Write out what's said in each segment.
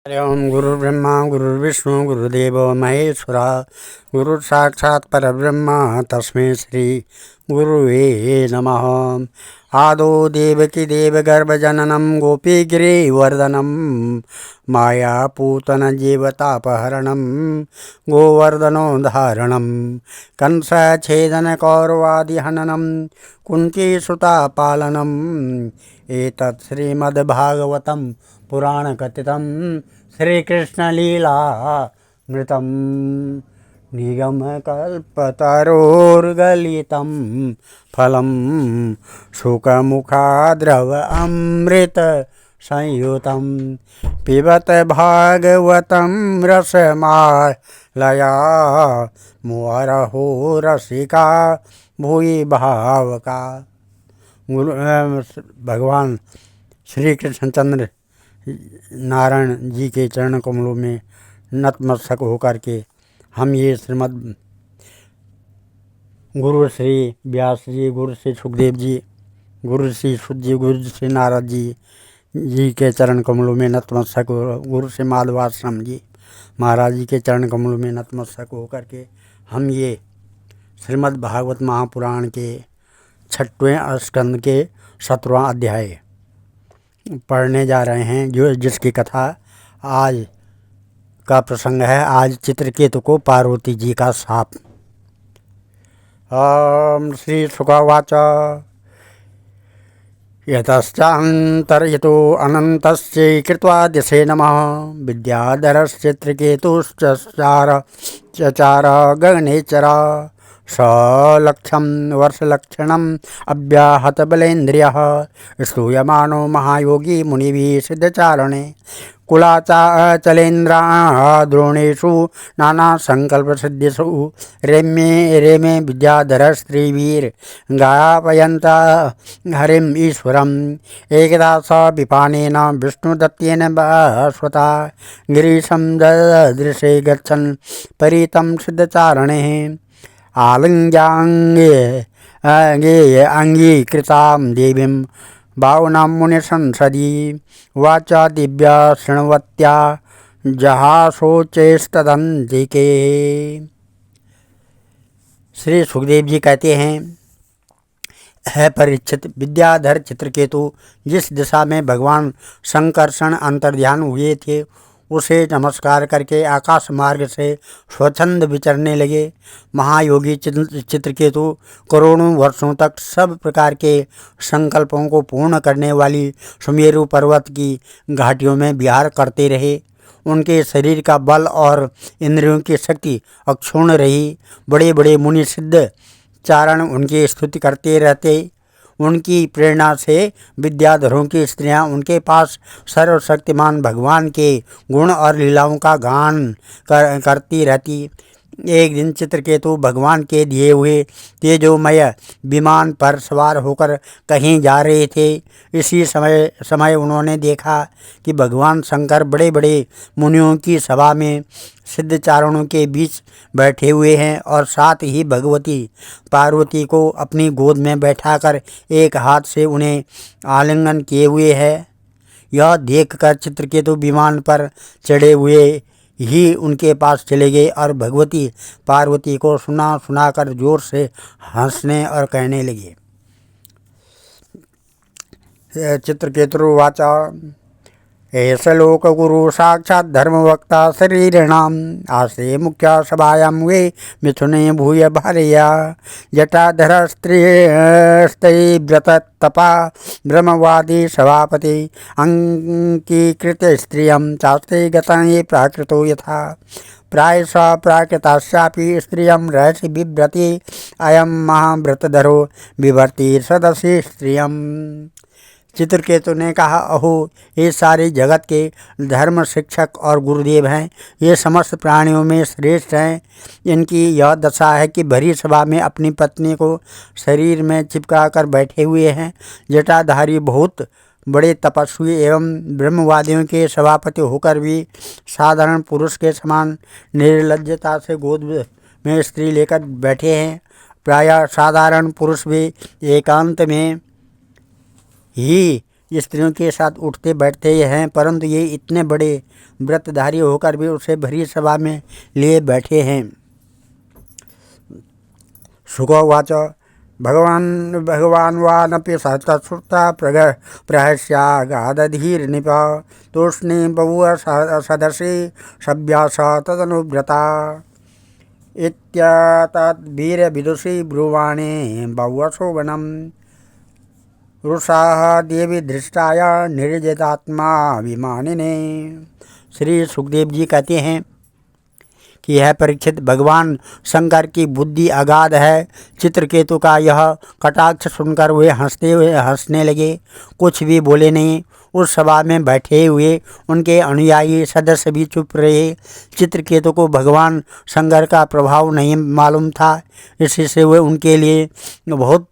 ओम गुरुर्ब्रह्मा गुरुर्विष्णु गुरुदेवो महेश्वरा गुरु साक्षात् परब्रह्म तस्मै श्री गुरुवे नमः। आदो देवकी देवगर्भजननं गोपीगिरिवर्धनं मायापूतन जीवतापहरणं गोवर्धनोद्धारणं कंसच्छेदनकौरवादिहननं कुन्तीसुतापालनम् एतत् श्रीमद्भागवतं पुराणकथितं श्रीकृष्णलीलामृतं निगमकल्पतरोर्गलितं फलं शुकमुखाद्रव अमृतसंयुतं पिबत भागवतं रसमालया मुहुरहो रसिका भूरि भावका। भगवान श्री कृष्णचंद्र नारायण जी के चरण कमलों में नतमस्तक होकर के हम ये श्रीमद् गुरु श्री व्यास जी, गुरु श्री सुखदेव जी, गुरु श्री शुद्ध जी, गुरु श्री नारद जी के चरण कमलों में नतमस्तक, गुरु श्री माधवाश्रम जी महाराज जी के चरण कमलों में नतमस्तक होकर के हम ये श्रीमद् भागवत महापुराण के 6वें स्कंद के 17वां अध्याय पढ़ने जा रहे हैं, जो जिसकी कथा आज का प्रसंग है। आज चित्रकेतु को पार्वती जी का शाप। ओम श्री शुकवाच यतश्चान्तर्यतो अनन्तस्य कृत्वा दिशे नमः विद्याधरश्चित्रकेतुश्चचार गगनेचर सलक्षं वर्षलक्षणम् अव्याहत बलेन्द्रियः स्तूयमानो महायोगी मुनिभिः सिद्धचारणे कुलाचाचलेन्द्राद्रोणेषु नानासङ्कल्पसिद्धिषु रेमे विद्याधरस्त्रीभिर्गापयन्त हरिम् ईश्वरम् एकदा स विपानेन विष्णुदत्तेन भास्वता गिरीशं ददृशे गच्छन् परितं सिद्धचारणे आलिङ्ग्याङ्गे अङ्गीकृतां देवीं भावनां मुनिसंसदि वाचा दिव्या शृण्वत्या जहासोचेस्तदन्तिके। श्री सुखदेव जी कहते हैं, है परीक्षित, विद्याधर चित्रकेतु जिस दिशा में भगवान संकर्षण अंतर्ध्यान हुए थे उसे नमस्कार करके आकाश मार्ग से स्वच्छंद विचरने लगे। महायोगी चित्रकेतु करोड़ों वर्षों तक सब प्रकार के संकल्पों को पूर्ण करने वाली सुमेरु पर्वत की घाटियों में विहार करते रहे। उनके शरीर का बल और इंद्रियों की शक्ति अक्षुण्ण रही। बड़े बड़े मुनि सिद्ध चारण उनकी स्तुति करते रहते। उनकी प्रेरणा से विद्याधरों की स्त्रियां उनके पास सर्वशक्तिमान भगवान के गुण और लीलाओं का गान करती रहती। एक दिन चित्रकेतु भगवान के दिए हुए तेजोमय विमान पर सवार होकर कहीं जा रहे थे। इसी समय उन्होंने देखा कि भगवान शंकर बड़े बड़े मुनियों की सभा में सिद्धचारणों के बीच बैठे हुए हैं और साथ ही भगवती पार्वती को अपनी गोद में बैठाकर एक हाथ से उन्हें आलिंगन किए हुए है। यह देखकर चित्रकेतु विमान पर चढ़े हुए ही उनके पास चले गए और भगवती पार्वती को सुनाकर जोर से हंसने और कहने लगे। चित्रकेतुर्वाच एष लोकगुरु साक्षात् धर्मवक्ता शरीरिणाम् आसे मुख्या सभायां वे मिथुने भूय भार्या जटाधरस्त्रीव्रत तपा ब्रह्मवादी सभापति अंकीकृत स्त्रियं चास्ते गताये प्राकृतो यथा प्रायश प्राकृतास्यापि स्त्रियं रहसि बिभ्रति अयं महाव्रतधरो बिभर्ति सदसि स्त्रियम्। चित्रकेतु ने कहा, अहो ये सारे जगत के धर्म शिक्षक और गुरुदेव हैं। ये समस्त प्राणियों में श्रेष्ठ हैं। इनकी यह दशा है कि भरी सभा में अपनी पत्नी को शरीर में चिपका कर बैठे हुए हैं। जटाधारी बहुत बड़े तपस्वी एवं ब्रह्मवादियों के सभापति होकर भी साधारण पुरुष के समान निर्लज्जता से गोद में स्त्री लेकर बैठे हैं। प्रायः साधारण पुरुष भी एकांत में ही स्त्रियों के साथ उठते बैठते हैं, परंतु ये इतने बड़े व्रतधारी होकर भी उसे भरी सभा में लिए बैठे हैं। शुकोवाच भगवान्वानपि सहस्रश्रुता प्रहस्यागादधीर्निप तूष्णी बभूव सदसि सभ्यास तदनुव्रता इत्यतद्वीरविदुषी ब्रुवाणे बभूवशोभनम् रुषाः देवी धृष्टाय निर्जितात्माभिमानिने। श्री सुखदेव जी कहते हैं कि यह परीक्षित, भगवान शंकर की बुद्धि अगाध है। चित्रकेतु का यह कटाक्ष सुनकर वे हंसने लगे, कुछ भी बोले नहीं। उस सभा में बैठे हुए उनके अनुयायी सदस्य भी चुप रहे। चित्रकेतु को भगवान शंकर का प्रभाव नहीं मालूम था, इसी से वे उनके लिए बहुत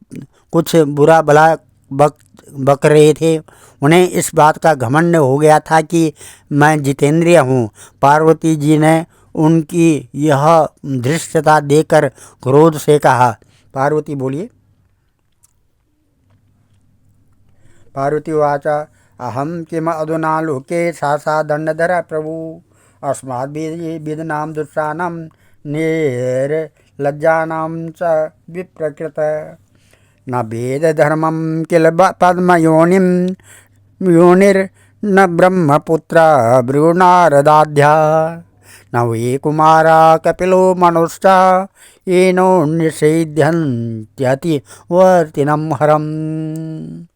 कुछ बुरा भला बक रहे थे। उन्हें इस बात का घमंड हो गया था कि मैं जितेंद्रिय हूँ। पार्वती जी ने उनकी यह धृष्टता देखकर क्रोध से कहा। पार्वती बोलिए। पार्वती वाच अहम किम अधुना लोके सा दंडधर प्रभु अस्माद्विदनां दुष्टानां निर्लज्जानां च विप्रकृत न वेद धर्मं किल पद्मयोनिं योनिर्न ब्रह्मपुत्र भृगुनारदाध्या न वे कुमारा कपिलो मनुष्य येनो निषेध्यन्त्यति वर्तिनं हरम्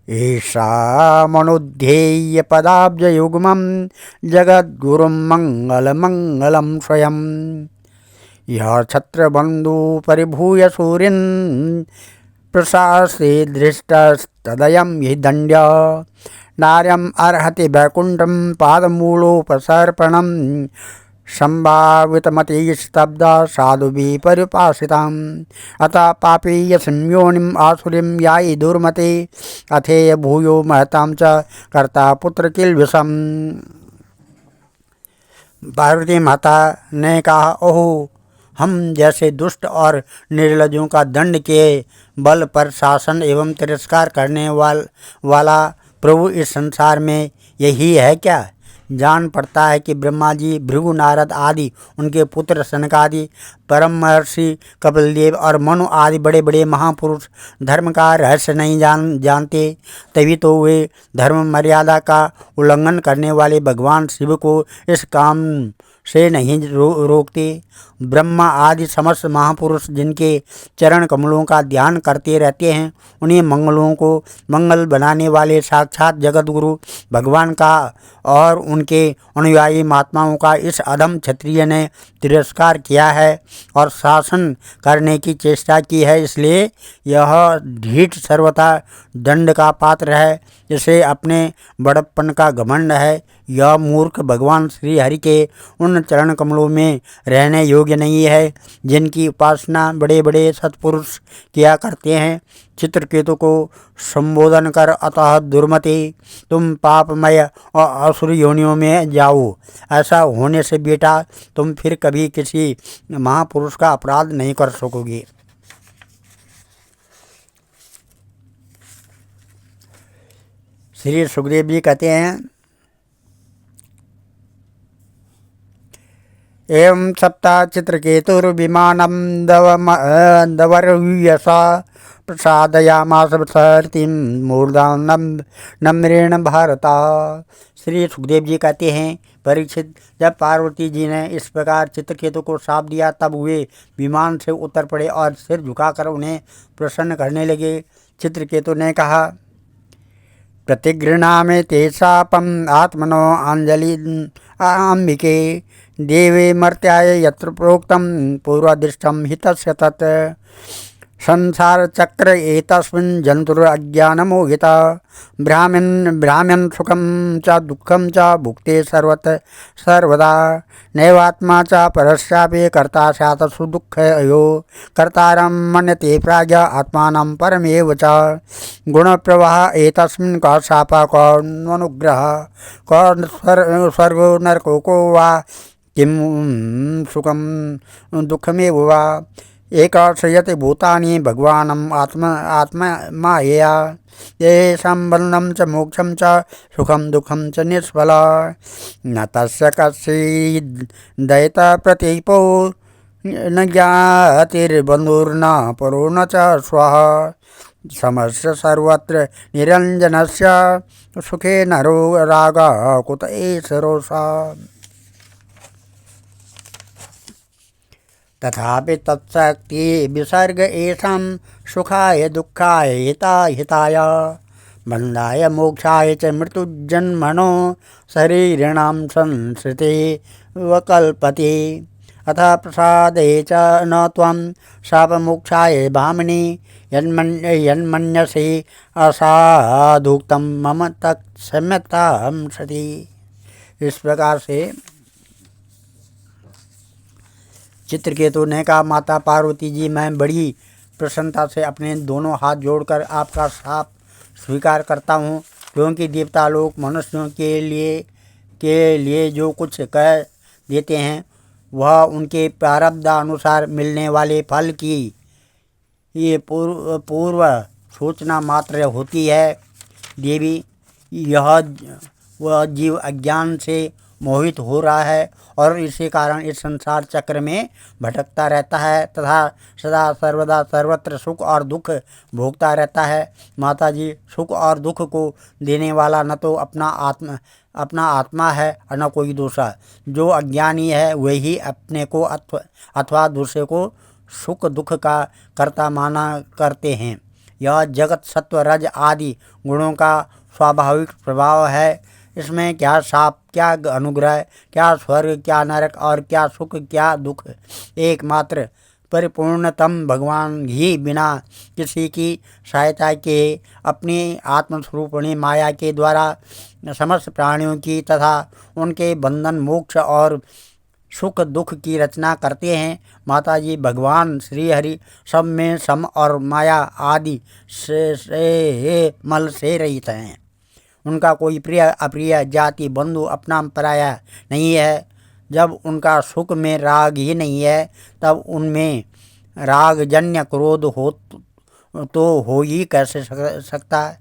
ऐषा मनुध्येय पदाब्जयुग्मं जगद्गुरुं मंगलमंगलं स्वयं यह छत्रबंधु परिभूय सूर्यन् प्रशासे दृष्टस्तदयं हि दंड्य नार्यम् अर्हति वैकुंठं पादमूलोपसर्पणं संभावितमतिस्तब्धा साधुभिः परिपासिताम् अतः पापीयसीं योनिम् आसुरीं यायि दुर्मते अथेय भूयो महतां च कर्ता पुत्र किल्बिषम्। पार्वती माता ने कहा, ओहो, हम जैसे दुष्ट और निर्लज्जों का दंड के बल पर शासन एवं तिरस्कार करने वाला प्रभु इस संसार में यही है क्या? जान पड़ता है कि ब्रह्मा जी, भृगु, नारद आदि, उनके पुत्र सनकादि, परम महर्षि कपिलदेव और मनु आदि बड़े बड़े महापुरुष धर्म का रहस्य नहीं जानते। तभी तो वे धर्म मर्यादा का उल्लंघन करने वाले भगवान शिव को इस काम से नहीं रोकते। ब्रह्मा आदि समस्त महापुरुष जिनके चरण कमलों का ध्यान करते रहते हैं, उन्हीं मंगलों को मंगल बनाने वाले साक्षात जगतगुरु भगवान का और उनके अनुयायी महात्माओं का इस अधम क्षत्रिय ने तिरस्कार किया है और शासन करने की चेष्टा की है। इसलिए यह ढीठ सर्वथा दंड का पात्र है। इसे अपने बड़प्पन का घमंड है। यह मूर्ख भगवान श्री हरि के उन चरण कमलों में रहने योग्य नहीं है जिनकी उपासना बड़े बड़े सत्पुरुष किया करते हैं। चित्रकेतु को संबोधन कर, अतः दुर्मते, तुम पापमय और असुर योनियों में जाओ। ऐसा होने से बेटा तुम फिर कभी किसी महापुरुष का अपराध नहीं कर सकोगे। श्री सुखदेव जी कहते हैं, एवं सप्ता चित्रकेतुर्विमानं दवर्यसा प्रसादयामास सरतिं मूर्धां नम्रेण भारता। श्री सुखदेव जी कहते हैं, परीक्षित, जब पार्वती जी ने इस प्रकार चित्रकेतु को शाप दिया तब वे विमान से उतर पड़े और सिर झुकाकर उन्हें प्रसन्न करने लगे। चित्रकेतु ने कहा, प्रतिगृह्णामि ते शापम् आत्मनो अंजलि अंबिके देवे मर्त्याय यत्र प्रोक्तं पूर्वादिष्टं हितस्य तत् संसार चक्र एतस्मिन् जन्तुरज्ञानमोहिता भ्राम्यन् सुखं च दुःखं च भुक्ते सर्वदा नैवात्मा च परस्यापि कर्ता स्यात् सुदुःखयो कर्तारं मन्यते प्राज्ञ आत्मानं परमेव च गुणप्रवाह एतस्मिन् क शापः क अनुग्रह क स्वर्गो नरको को वा किं सुखं दुःखमेव वा। एकाश्रयते भूतानि भगवानम् आत्मा येषां बन्धं च मोक्षं च सुखं दुःखं च निष्फला न तस्य कश्चिद् प्रतीपो न ज्ञातिर्बन्धुर्न परो न च स्वः समस्य सर्वत्र निरञ्जनस्य सुखे नरो रागः कुत एष रोषः तथापि तत्शक्ति विसर्ग एषां सुखाय दुःखाय हिताय बन्धाय मोक्षाय च मृत्युजन्मनो शरीरिणां संसृते वकल्पते अथ प्रसादे च न त्वं शापमोक्षाय भामिनि यन्मन्यसे असाधुक्तं मम तत्सम्यक्तां सति। इस प्रकार से चित्रकेतु ने कहा, माता पार्वती जी, मैं बड़ी प्रसन्नता से अपने दोनों हाथ जोड़कर आपका शाप स्वीकार करता हूँ, क्योंकि देवता लोग मनुष्यों के लिए जो कुछ कह देते हैं वह उनके प्रारब्धानुसार मिलने वाले फल की ये पूर्व सूचना मात्र होती है। देवी, वह जीव अज्ञान से मोहित हो रहा है और इसी कारण इस संसार चक्र में भटकता रहता है तथा सदा सर्वदा सर्वत्र सुख और दुख भोगता रहता है। माता जी, सुख और दुख को देने वाला न तो अपना आत्मा है और न कोई दूसरा। जो अज्ञानी है वही अपने को अथवा दूसरे को सुख दुख का कर्ता माना करते हैं। यह जगत सत्व रज आदि गुणों का स्वाभाविक प्रभाव है। इसमें क्या शाप, क्या अनुग्रह, क्या स्वर्ग, क्या नरक और क्या सुख, क्या दुख। एकमात्र परिपूर्णतम भगवान ही बिना किसी की सहायता के अपनी आत्मस्वरूपिणी माया के द्वारा समस्त प्राणियों की तथा उनके बंधन, मोक्ष और सुख दुख की रचना करते हैं। माता जी, भगवान श्री हरि सब में सम और माया आदि से मल से रहित हैं। उनका कोई प्रिय अप्रिय, जाति बंधु, अपना पराया नहीं है। जब उनका सुख में राग ही नहीं है तब उनमें रागजन्य क्रोध हो ही कैसे सकता है।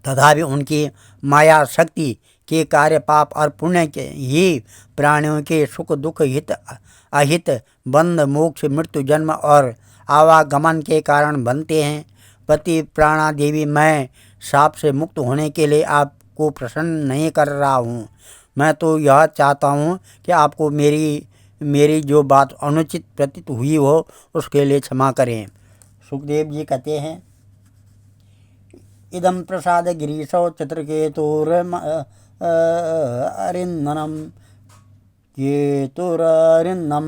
तथापि उनकी माया शक्ति के कार्य पाप और पुण्य के ही प्राणियों के सुख दुख, हित अहित, बंध, मोक्ष, मृत्यु, जन्म और आवागमन के कारण बनते हैं। पति प्राणा देवी, मैं शाप से मुक्त होने के लिए आपको प्रसन्न नहीं कर रहा हूँ। मैं तो यह चाहता हूँ कि आपको मेरी जो बात अनुचित प्रतीत हुई हो उसके लिए क्षमा करें। सुखदेव जी कहते हैं, इदं प्रसाद गिरीशो केतुररिन्दम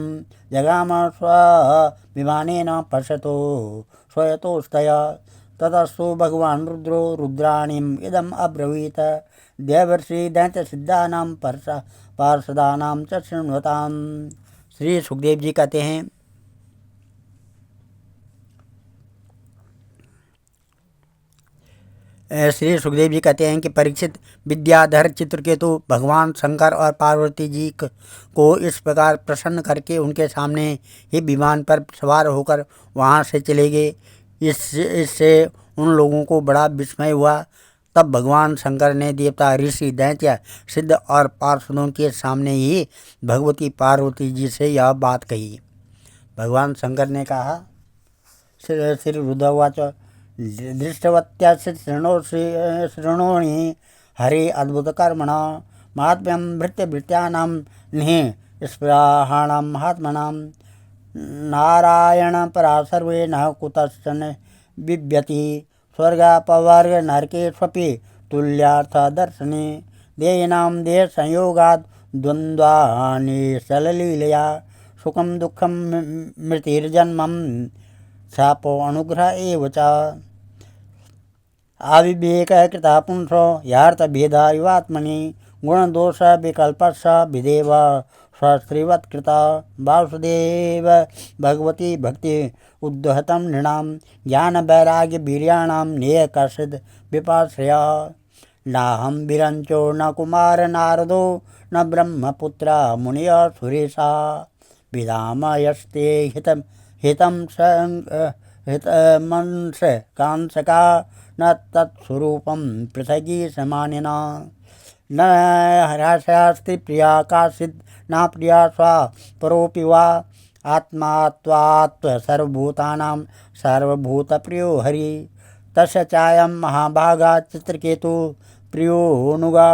जगाम स्वाभिमानेन पश्यतो स्वयतोस्तया ततस्तु भगवान रुद्रो रुद्राणीम इदम अब्रवीत देवर्षि दैत्यसिद्धानां पार्षदानां च शृण्वताम्। श्री सुखदेव जी कहते हैं, कि परीक्षित, विद्याधर चित्रकेतु भगवान शंकर और पार्वती जी को इस प्रकार प्रसन्न करके उनके सामने ही विमान पर सवार होकर वहाँ से चले गए। इससे उन लोगों को बड़ा विस्मय हुआ। तब भगवान शंकर ने देवता, ऋषि, दैत्य, सिद्ध और पार्षदों के सामने ही भगवती पार्वती जी से यह बात कही। भगवान शंकर ने कहा, श्री रुद्रवाच दृष्टवत्यास्य शृणोणि हरे अद्भुतकर्मणा महात्म्यं भृत्यभृत्यानां निःस्पृहाणां महात्मनां नारायण परा सर्वे न कुतश्चन बिभ्यति स्वर्गापवर्ग नरकेष्वपि तुल्यार्थदर्शने देहिनां देहसंयोगात् द्वन्द्वानिशललीलया सुखं दुःखं मृतिर्जन्मं शापो अनुग्रह एव च आविवेकः कृतः पुंसो यार्थभेदा युवात्मनि गुणदोष विकल्पस्य विदेव स्वस्त्रीवत्कृता वासुदेव भगवती भक्ति उद्धतं नृणां ज्ञान वैराग्य वीर्याणां नेह कश्चिद् विपाश्रया नाहं विरंचो न कुमार नारदो न ब्रह्मपुत्र मुनिय सुरेशा विदामयस्ते हितं हितमंस कांसका न तत्स्वरूपं पृथगी समानिना न हर्षास्ति प्रिया काचित् न प्रिया स्वा परोऽपि वा आत्मा त्वात् सर्वभूतानां सर्वभूतप्रियो हरि तस्य चायं महाभागा चित्रकेतु प्रियोऽनुगा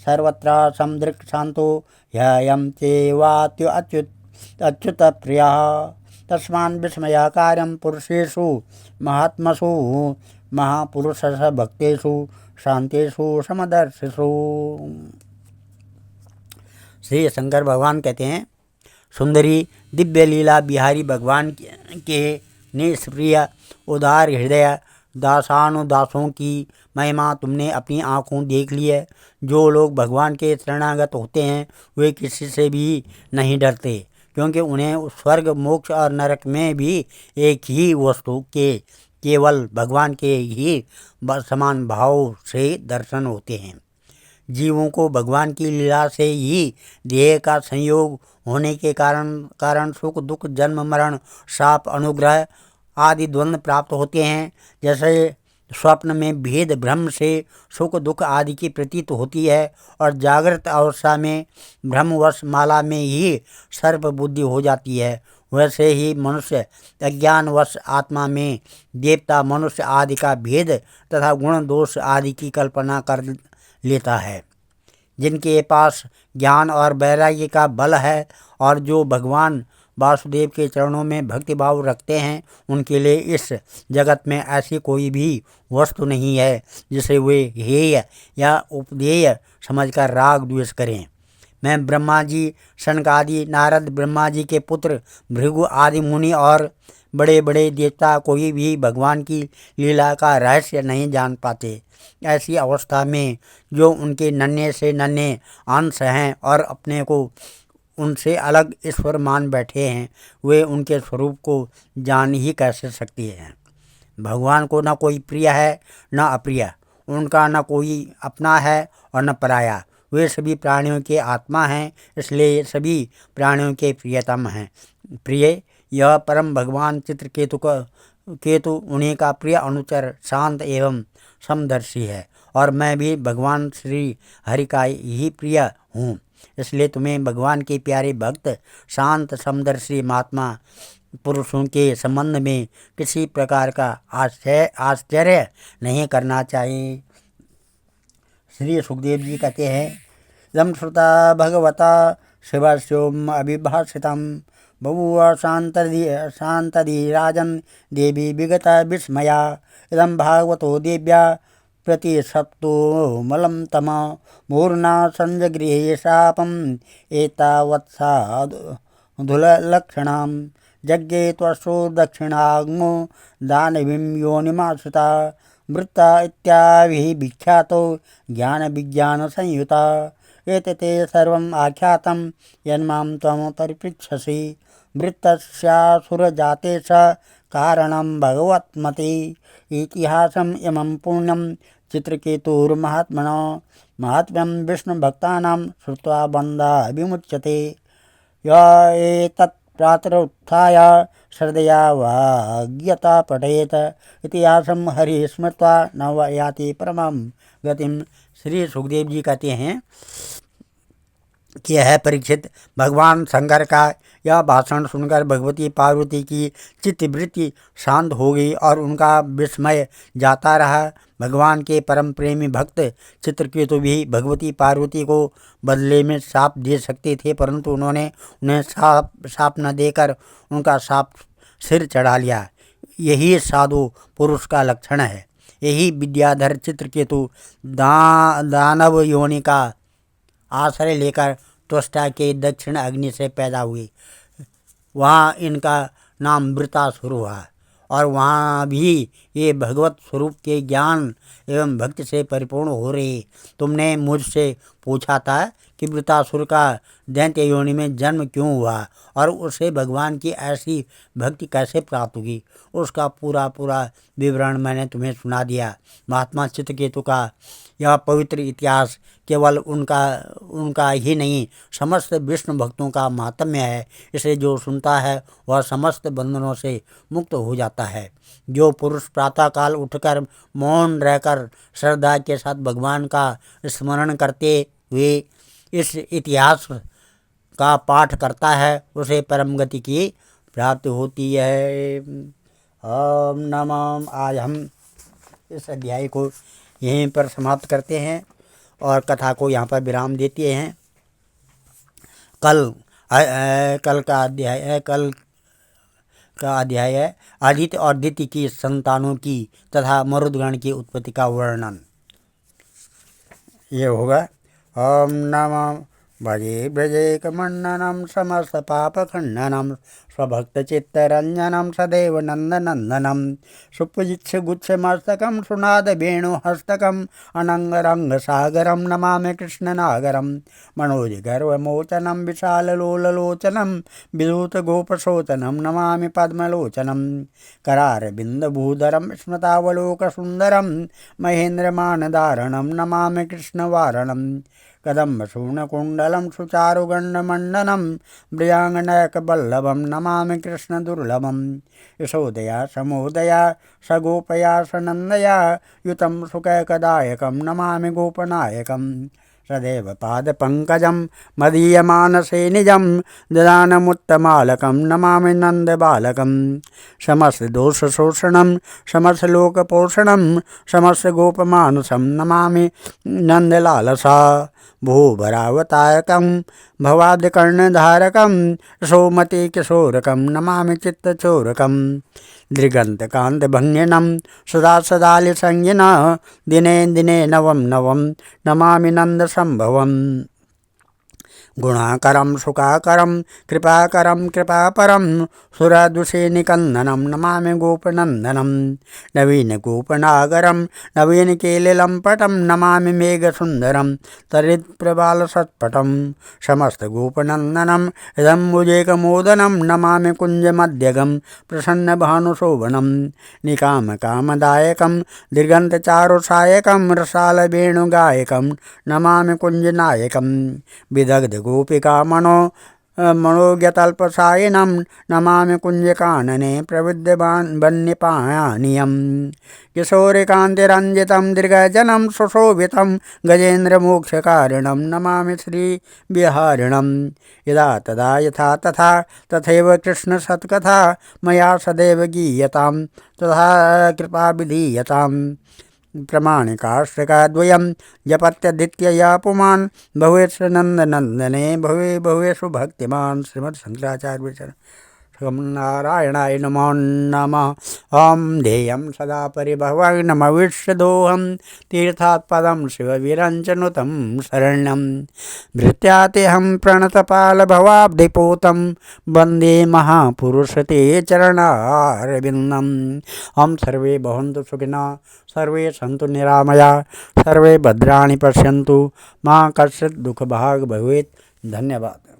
सर्वत्र समदृक् शान्तो ह्ययं चैवात्य अच्युत प्रियः तस्मान् विस्मयाकारं पुरुषेषु महात्मसु महापुरुषस्य भक्तेषु शांतेषु समदर्शिषु। श्री शंकर भगवान कहते हैं, सुंदरी दिव्य लीला बिहारी भगवान के निष्प्रिय उदार हृदय दासानुदासों की महिमा तुमने अपनी आँखों देख ली है। जो लोग भगवान के शरणागत होते हैं वे किसी से भी नहीं डरते, क्योंकि उन्हें स्वर्ग मोक्ष और नरक में भी एक ही वस्तु के केवल भगवान के ही समान भाव से दर्शन होते हैं। जीवों को भगवान की लीला से ही देह का संयोग होने के कारण सुख दुख जन्म मरण शाप अनुग्रह आदि द्वंद्व प्राप्त होते हैं। जैसे स्वप्न में भेद भ्रम से सुख दुख आदि की प्रतीत होती है और जागृत अवस्था में ब्रह्मवश माला में ही सर्प बुद्धि हो जाती है, वैसे ही मनुष्य अज्ञानवश आत्मा में देवता मनुष्य आदि का भेद तथा गुण दोष आदि की कल्पना कर लेता है। जिनके पास ज्ञान और वैराग्य का बल है और जो भगवान वासुदेव के चरणों में भक्तिभाव रखते हैं, उनके लिए इस जगत में ऐसी कोई भी वस्तु नहीं है जिसे वे हेय या उपदेय समझकर राग द्वेष करें। मैं ब्रह्मा जी, शनक आदि, नारद, ब्रह्मा जी के पुत्र भृगु आदि मुनि और बड़े बड़े देवता कोई भी भगवान की लीला का रहस्य नहीं जान पाते। ऐसी अवस्था में जो उनके नन्हे से नन्हे अंश हैं और अपने को उनसे अलग ईश्वर मान बैठे हैं, वे उनके स्वरूप को जान ही कैसे सकती हैं। भगवान को न कोई प्रिय है न अप्रिय, उनका न कोई अपना है और न पराया। वे सभी प्राणियों के आत्मा हैं, इसलिए सभी प्राणियों के प्रियतम हैं। प्रिय यह परम भगवान चित्रकेतु उन्हीं का प्रिय अनुचर शांत एवं समदर्शी है और मैं भी भगवान श्री हरि का ही प्रिय हूँ। इसलिए तुम्हें भगवान के प्यारे भक्त शांत समदर्शी महात्मा पुरुषों के संबंध में किसी प्रकार का आश्चर्य नहीं करना चाहिए। श्री सुखदेव जी कहते हैं, यम श्रुता भगवता शिवस्योम अभिभाषितम बभूव शांतधि राजन देवी विगत विस्मया इदं भागवतो देव्या प्रतिसप्तो मलं तम मूर्ना संजगृहे शापम एतावत्साधुलक्षणां यज्ञे त्वसो दक्षिणाग्नो दानवीं योनिमाश्रिता वृत्ता इत्याभिः विख्यातो ज्ञानविज्ञानसंयुता एतते सर्वम् आख्यातं यन्मां त्वं परिपृच्छसि वृत्तस्यासुरजाते स कारणं भगवत्मते इतिहासम् इमं पुण्यं चित्रकेतुर्महात्मनो महात्म्यं विष्णुभक्तानां श्रुत्वा बन्धः विमुच्यते। य एतत् प्रातरुत्थाय श्रद्धया वाग्यता पठेत इतिहासं हरि स्मृत्वा न याति परमं गतिम। श्री सुखदेव जी कहते हैं कि है परीक्षित, भगवान शंकर का यह भाषण सुनकर भगवती पार्वती की चित्तवृत्ति शांत हो गई और उनका विस्मय जाता रहा। भगवान के परम प्रेमी भक्त चित्रकेतु भी भगवती पार्वती को बदले में शाप दे सकते थे, परंतु उन्होंने उन्हें शाप न देकर उनका शाप सिर चढ़ा लिया। यही साधु पुरुष का लक्षण है। यही विद्याधर चित्रकेतु दानव योनि का आश्रय लेकर त्वष्टा के दक्षिण अग्नि से पैदा हुए। वहाँ इनका नाम वृतासुर हुआ और वहाँ भी ये भगवत स्वरूप के ज्ञान एवं भक्ति से परिपूर्ण हो रहे। तुमने मुझसे पूछा था कि वृतासुर का दैत्य योनि में जन्म क्यों हुआ और उसे भगवान की ऐसी भक्ति कैसे प्राप्त हुई, उसका पूरा विवरण मैंने तुम्हें सुना दिया। महात्मा चित्रकेतु का यह पवित्र इतिहास केवल उनका ही नहीं, समस्त विष्णु भक्तों का महात्म्य है। इसे जो सुनता है वह समस्त बंधनों से मुक्त हो जाता है। जो पुरुष प्रातःकाल उठकर मौन रहकर श्रद्धा के साथ भगवान का स्मरण करते हुए इस इतिहास का पाठ करता है, उसे परम गति की प्राप्ति होती है। ओम नमः। आज हम इस अध्याय को यहीं पर समाप्त करते हैं और कथा को यहाँ पर विराम देते हैं। कल का अध्याय है आदित्य और दिति की संतानों की तथा मरुदगण की उत्पत्ति का वर्णन। ये होगा। ओम नमः भजे ब्रजेकमण्डनं समस्तपापखण्डनं स्वभक्तचित्तरञ्जनं सदैव नन्दनन्दनं सुपुजिच्छगुच्छमस्तकं सुनादवेणुहस्तकम् अनङ्गरङ्गसागरं नमामि कृष्णनागरं मनोजगर्वमोचनं विशाललोललोचनं विधूतगोपशोचनं नमामि पद्मलोचनं करारविन्दभूधरं स्मृतावलोकसुन्दरं महेन्द्रमानधारणं नमामि कृष्णवारणं कदम्बसूर्णकुण्डलं सुचारुगण्डमण्डनं ब्रियाङ्गनयकवल्लभं नमामि कृष्णदुर्लभं यशोदया समोदया सगोपया सनन्दया युतं सुखैकदायकं नमामि गोपनायकं सदैव पादपङ्कजं मदीयमानसे निजं ददानमुत्तमालकं नमामि नन्दबालकं समस्तदोषशोषणं समस्तलोकपोषणं समस्तगोपमानसं नमामि नन्दलालसा भूभरावतारकं भवादिकर्णधारकं यशोमति किशोरकं नमामि चित्तचोरकं दृगन्तकान्तभङ्गिनं सदा सदालिसंज्ञिनः दिने दिने नवं नवं नमामि नन्दसम्भवम् गुणाकरं सुखाकरं कृपाकरं कृपापरं सुरदुषेनिकन्दनं नमामि गोपनन्दनं नवीनगोपनागरं नवीनकेलिलम्पटं नमामि मेघसुन्दरं तरित्प्रबालसत्पटं समस्तगोपनन्दनं इदम्बुजेकमोदनं नमामि कुञ्जमध्यगं प्रसन्नभानुशोभनं निकामकामदायकं दीर्घन्तचारुसायकं रसालवेणुगायकं नमामि कुञ्जनायकं विदग्ध गोपिका मनोज्ञतल्पसायिनं नमामि कुञ्जकानने प्रविद्यवन्यपाणियं किशोरिकान्तिरञ्जितं दीर्घजनं सुशोभितं गजेन्द्रमोक्षकारिणं नमामि श्रीविहारिणं यदा तदा यथा तथा तथैव कृष्णसत्कथा मया सदैव गीयतां तथा कृपा विधीयताम् प्रमाणिकाश्रिकाद्वयं जपत्यदित्यया पुमान् भवेत् नन्दनन्दने भवे भवेषु भक्तिमान् श्रीमद्शङ्कराचार्य नारायणाय नमो नमः। ओम ध्येयं सदा परिभवग्नमविष्यदोहं तीर्थात् पदं शिवविरञ्चनुतं शरण्यं भृत्यातेऽहं प्रणतपालभवाब्धिपोतं वन्दे महापुरुषते चरणारविन्दम्। हम सर्वे भवन्तु सुखिनः, सर्वे सन्तु निरामया, सर्वे भद्राणि पश्यन्तु, मा कश्चित् दुःखभाग् भवेत्। धन्यवाद।